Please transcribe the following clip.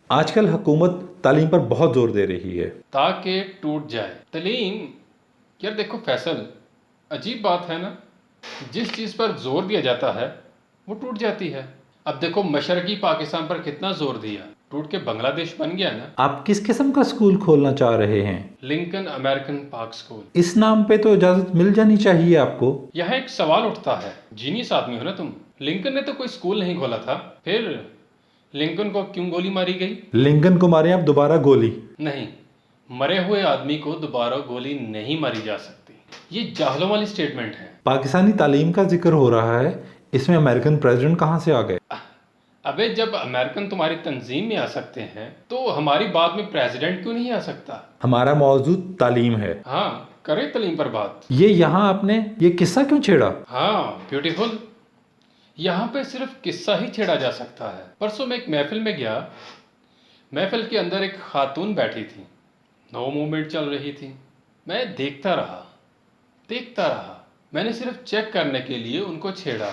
आजकल हुकूमत तालीम पर बहुत जोर दे रही है। ताकि टूट जाए तलीम। यार देखो फैसल, अजीब बात है ना, जिस चीज़ पर जोर दिया जाता है वो टूट जाती है। अब देखो मशरकी पाकिस्तान पर कितना जोर दिया, टूट के बांग्लादेश बन गया ना। आप किस किस्म का स्कूल खोलना चाह रहे हैं? Lincoln American park school. इस नाम पे तो इजाज़त मिल जानी चाहिए आपको। यह एक सवाल उठता है, जीनियस आदमी हो ना तुम। लिंकन ने तो कोई स्कूल नहीं खोला था, फिर लिंकन को क्यों गोली मारी गई? लिंकन को मारें आप दोबारा गोली। नहीं, मरे हुए आदमी को दोबारा गोली नहीं मारी जा सकती। ये जाहलों वाली स्टेटमेंट है। पाकिस्तानी तालीम का जिक्र हो रहा है, इसमें अमेरिकन प्रेसिडेंट कहाँ से आ गए? अबे जब अमेरिकन तुम्हारी तंजीम में आ सकते हैं तो हमारी बात में प्रेसिडेंट क्यों नहीं आ सकता? हमारा मौजू तालीम है। हाँ, करें तलीम पर बात। ये यहाँ आपने ये किस्सा क्यों छेड़ा? हाँ ब्यूटीफुल, यहाँ पे सिर्फ किस्सा ही छेड़ा जा सकता है। परसों मैं एक महफिल में गया, महफिल के अंदर एक खातून बैठी थी, नो मूवमेंट चल रही थी। मैं देखता रहा, देखता रहा। मैंने सिर्फ चेक करने के लिए उनको छेड़ा।